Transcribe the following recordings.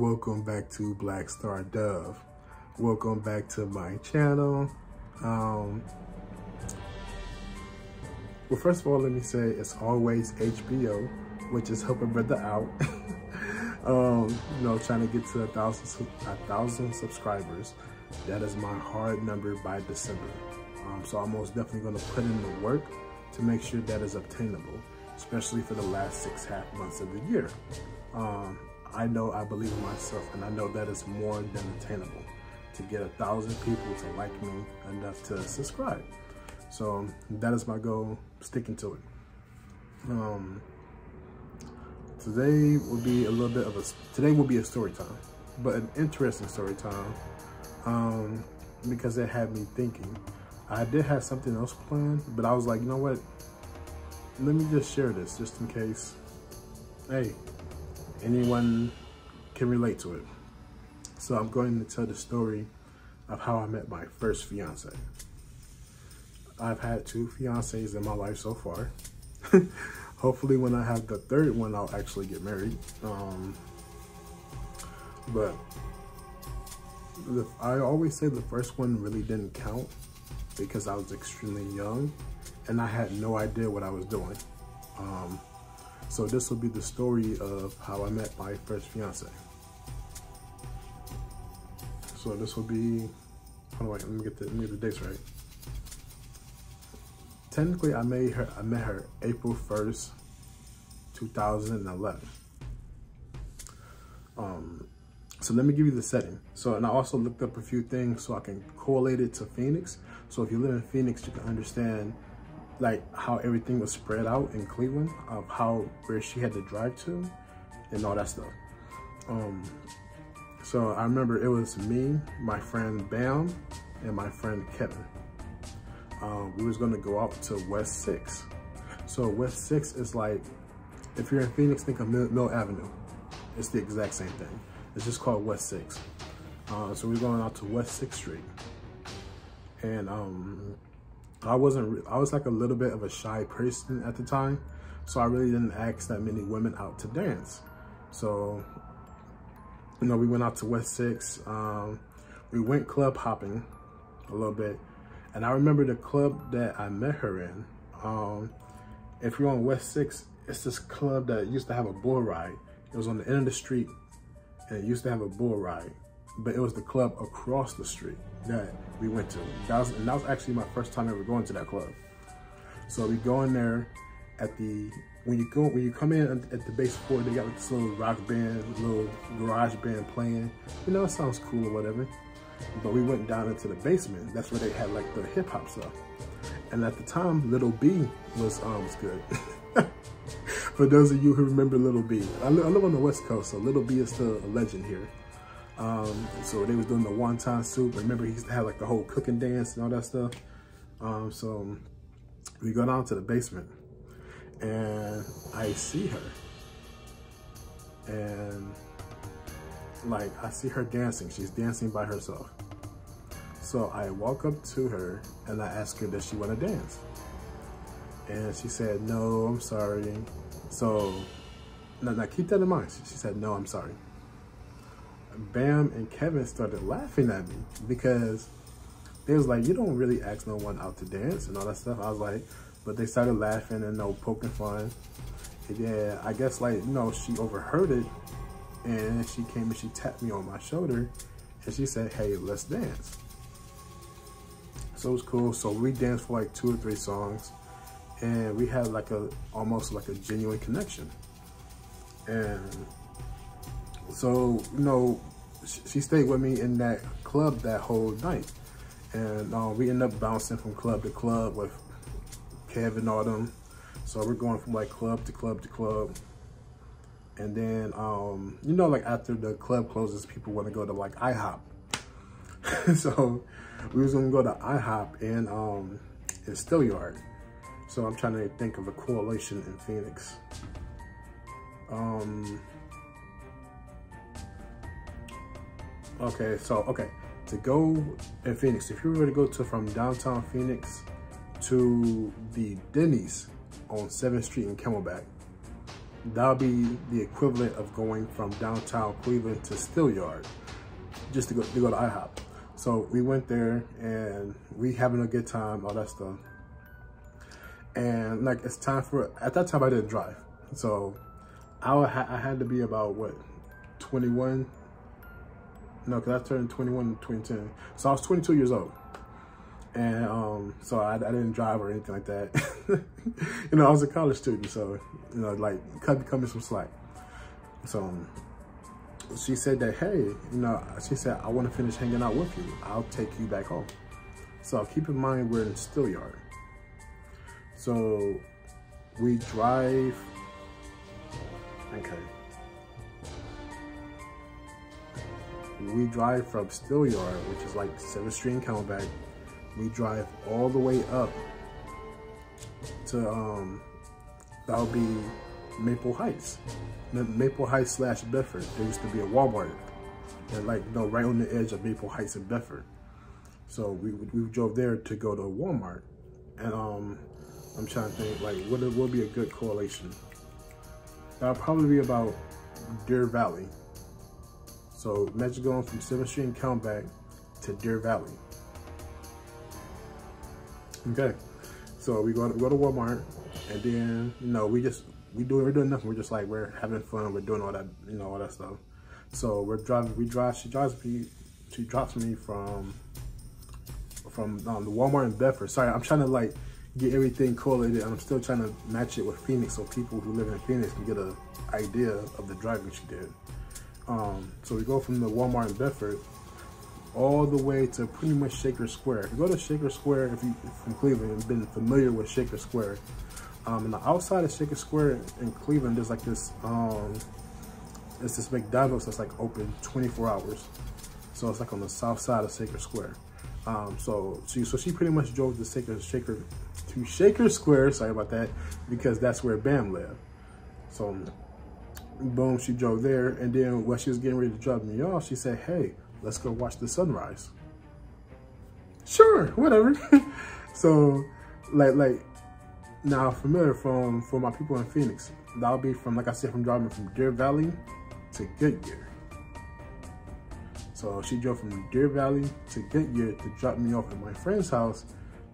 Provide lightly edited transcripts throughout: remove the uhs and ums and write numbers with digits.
welcome back to Black Star Dove. Welcome back to my channel. Well, first of all, let me say it's always HBO, which is helping brother out. You know, trying to get to a thousand subscribers. That is my hard number by December. So I'm most definitely going to put in the work to make sure that is obtainable, especially for the last 6 half months of the year. I know I believe in myself, and I know that is more than attainable to get 1,000 people to like me enough to subscribe. So that is my goal, sticking to it. Today will be a little bit of today will be a story time, but an interesting story time, because it had me thinking. I did have something else planned, but I was like, you know what? Let me just share this just in case, hey, anyone can relate to it. So I'm going to tell the story of how I met my first fiance. I've had 2 fiancés in my life so far. Hopefully when I have the 3rd one, I'll actually get married. But I always say the first one really didn't count because I was extremely young and I had no idea what I was doing. So this will be the story of how I met my first fiance. So this will be, hold on, let me get the dates right. Technically, I met her April 1st, 2011. So let me give you the setting. So, and I also looked up a few things so I can correlate it to Phoenix. So if you live in Phoenix, you can understand like how everything was spread out in Cleveland, of where she had to drive to and all that stuff. So I remember it was me, my friend Bam, and my friend Kevin. We was gonna go out to West 6. So West 6 is like, if you're in Phoenix, think of Mill Avenue. It's the exact same thing. It's just called West 6. So we're going out to West 6th Street. And I was like a little bit of a shy person at the time. So I really didn't ask that many women out to dance. So, you know, we went out to West 6. We went club hopping a little bit. And I remember the club that I met her in. If you're on West 6, it's this club that used to have a bull ride. It was on the end of the street and it used to have a bull ride, but it was the club across the street that we went to. That was actually my first time ever going to that club. So we go in there at when you come in at the base floor, they got like this little rock band, little garage band playing. You know, it sounds cool or whatever. But we went down into the basement. That's where they had like the hip hop stuff. And at the time, Little B was good. For those of you who remember Little B, I live on the West Coast, so Little B is still a legend here. So they was doing the wonton soup. Remember, he used to have like the whole cooking dance and all that stuff. So we go down to the basement and I see her. And like, I see her dancing. She's dancing by herself. So I walk up to her and I ask her, does she want to dance? And she said, no, I'm sorry. So, now keep that in mind. She said, no, I'm sorry. Bam and Kevin started laughing at me because they was like, you don't really ask no one out to dance and all that stuff. I was like, but they started laughing and poking fun. And yeah, I guess like, you know, she overheard it and she came and she tapped me on my shoulder and she said, hey, let's dance. So it was cool. So we danced for like 2 or 3 songs. And we had like almost like a genuine connection. And so, you know, she stayed with me in that club that whole night. And we ended up bouncing from club to club with Kev and all them. So we're going from like club to club to club. And then, you know, like after the club closes, people want to go to like IHOP. So we was gonna go to IHOP in Steelyard. So I'm trying to think of a correlation in Phoenix. Okay, to go in Phoenix, if you were to go from downtown Phoenix to the Denny's on 7th Street in Camelback, that'll be the equivalent of going from downtown Cleveland to Steelyard, just to go to IHOP. So we went there and we having a good time, all that stuff. And like, it's time for, at that time I didn't drive. So I had to be about what, 21? No, cause I turned 21 in 2010. So I was 22 years old. And so I didn't drive or anything like that. You know, I was a college student, so, you know, like, cut me some slack. So she said that, hey, you know, she said, I want to finish hanging out with you. I'll take you back home. So keep in mind, we're in Steelyard. So we drive, okay. We drive from Steelyard, which is like 7th Street and Camelback. We drive all the way up to, that'll be Maple Heights. Maple Heights / Bedford. There used to be a Walmart, and like, you know, right on the edge of Maple Heights and Bedford. So we drove there to go to Walmart. And I'm trying to think, like, what will be a good correlation? That'll probably be about Deer Valley. So imagine going from 7th Street and Camelback to Deer Valley. Okay, so we go to Walmart, and then, you know, we're doing nothing. We're just like, we're having fun. We're doing all that, you know, all that stuff. So she drops me from the Walmart in Bedford. Sorry, I'm trying to like get everything correlated, and I'm still trying to match it with Phoenix, so people who live in Phoenix can get an idea of the driving she did. So we go from the Walmart in Bedford all the way to pretty much Shaker Square. If you go to Shaker Square, if you from Cleveland and been familiar with Shaker Square, on the outside of Shaker Square in Cleveland, there's like this, it's this McDonald's that's like open 24 hours. So it's like on the south side of Shaker Square. So she pretty much drove to Shaker Square, sorry about that, because that's where Bam lived. So boom, she drove there, and then when she was getting ready to drop me off, she said, hey, let's go watch the sunrise. Sure, whatever. So like now, familiar for my people in Phoenix, that'll be from, like I said, from driving from Deer Valley to Goodyear. So she drove from Deer Valley to Goodyear to drop me off at my friend's house.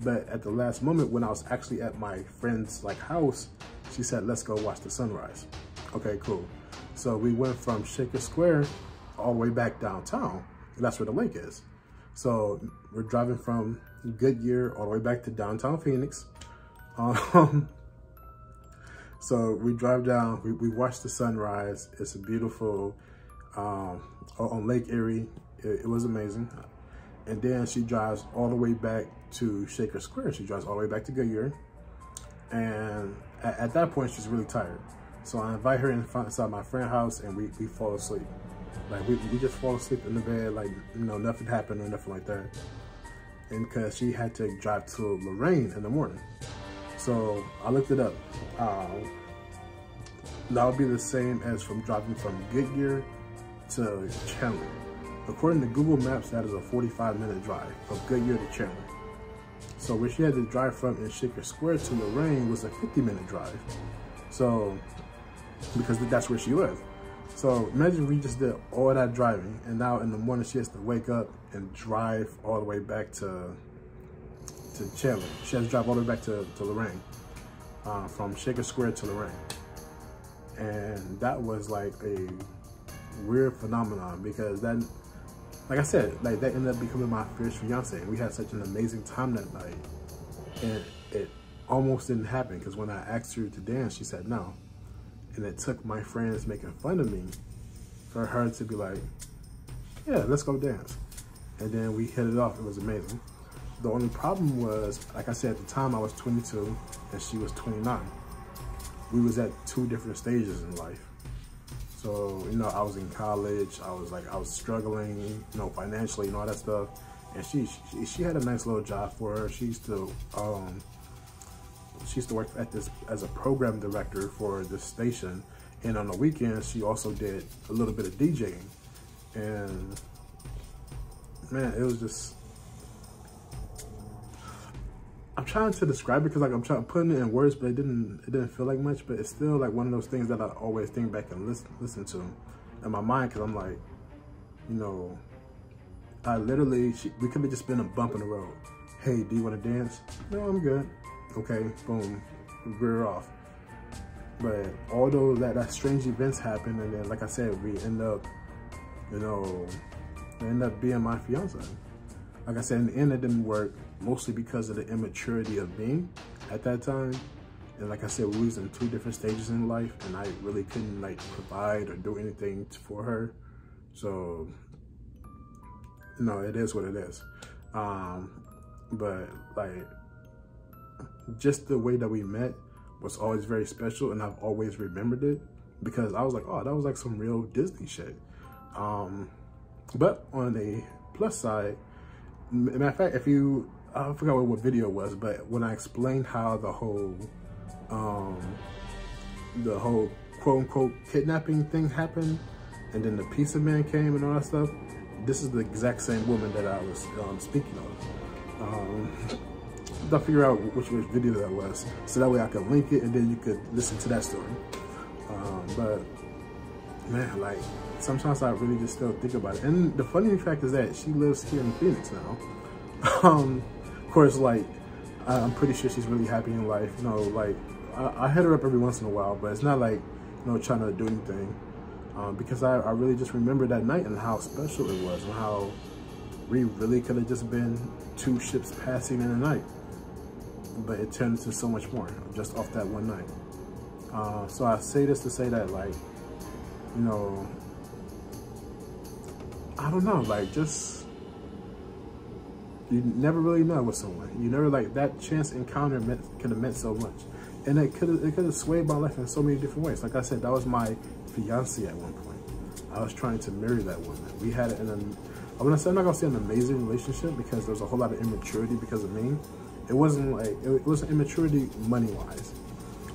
But at the last moment, when I was actually at my friend's like house, she said, let's go watch the sunrise. Okay, cool. So we went from Shaker Square all the way back downtown, and that's where the lake is. So we're driving from Goodyear all the way back to downtown Phoenix. So we drive down, we watch the sunrise. It's a beautiful, on Lake Erie. It was amazing. And then she drives all the way back to Shaker Square. She drives all the way back to Goodyear. And at that point, she's really tired. So I invite her inside my friend's house, and we fall asleep. Like we just fall asleep in the bed, like, you know, nothing happened or nothing like that. And because she had to drive to Lorraine in the morning. So I looked it up. That would be the same as from driving from Goodyear to Chandler. According to Google Maps, that is a 45-minute drive from Goodyear to Chandler. So where she had to drive from in Shaker Square to Lorraine was a 50-minute drive. So, because that's where she lived. So imagine we just did all that driving, and now in the morning she has to wake up and drive all the way back to Chandler. She has to drive all the way back to Lorraine, from Shaker Square to Lorraine. And that was like a weird phenomenon, because that, like I said, like that ended up becoming my first fiance. We had such an amazing time that night, and it almost didn't happen, because when I asked her to dance, she said no. And it took my friends making fun of me for her to be like, yeah, let's go dance. And then we hit it off. It was amazing. The only problem was, like I said, at the time I was 22 and she was 29. We was at two different stages in life. So, you know, I was in college. I was struggling, you know, financially and all that stuff. And she had a nice little job for her. She used to work at this as a program director for this station, and on the weekends she also did a little bit of DJing. And man, it was just, I'm trying to describe it because like I'm trying putting it in words, but it didn't feel like much. But it's still like one of those things that I always think back and listen to in my mind, because I'm like, you know, I literally, we could have just been a bump in the road. Hey, do you want to dance? No, I'm good. Okay, boom, we're off. But although that strange events happen, and then like I said, we end up, you know, being my fiance. Like I said, in the end, it didn't work, mostly because of the immaturity of me at that time. And like I said, we was in 2 different stages in life, and I really couldn't like provide or do anything for her. So, you know, it is what it is. But like, just the way that we met was always very special, and I've always remembered it because I was like, oh, that was like some real Disney shit. But on the plus side, matter of fact, I forgot what video it was, but when I explained how the whole quote unquote kidnapping thing happened, and then the pizza man came and all that stuff, this is the exact same woman that I was speaking of. I'll figure out which video that was, so that way I could link it and then you could listen to that story. But man, like sometimes I really just still think about it. And the funny fact is that she lives here in Phoenix now. Of course, like I'm pretty sure she's really happy in life. You know, like I hit her up every once in a while, but it's not like, you know, trying to do anything. Because I really just remember that night and how special it was, and how we really could have just been 2 ships passing in the night. But it turned into so much more just off that one night. So I say this to say that, like, you know, I don't know, like, just, you never really know with someone. You never, like, that chance encounter could have meant so much. And it could have swayed my life in so many different ways. Like I said, that was my fiancée at one point. I was trying to marry that woman. We had I'm not gonna say an amazing relationship, because there was a whole lot of immaturity because of me. It wasn't like, it was immaturity money-wise.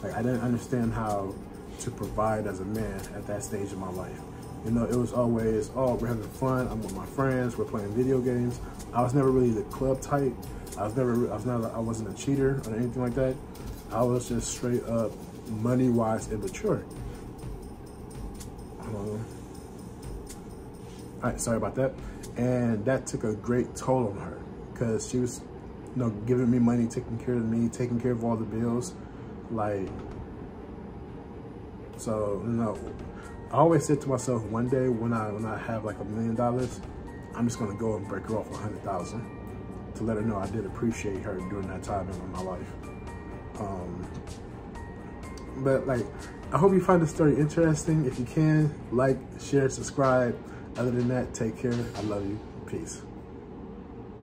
Like, I didn't understand how to provide as a man at that stage of my life. You know, it was always, oh, we're having fun, I'm with my friends, we're playing video games. I was never really the club type. I wasn't a cheater or anything like that. I was just straight up money-wise immature. All right, sorry about that. And that took a great toll on her, because she was, you know, giving me money, taking care of me, taking care of all the bills. Like, so, you know, I always said to myself, one day when I have like $1 million, I'm just gonna go and break her off 100,000 to let her know I did appreciate her during that time in my life. But like, I hope you find this story interesting. If you can, like, share, subscribe. Other than that, take care. I love you. Peace.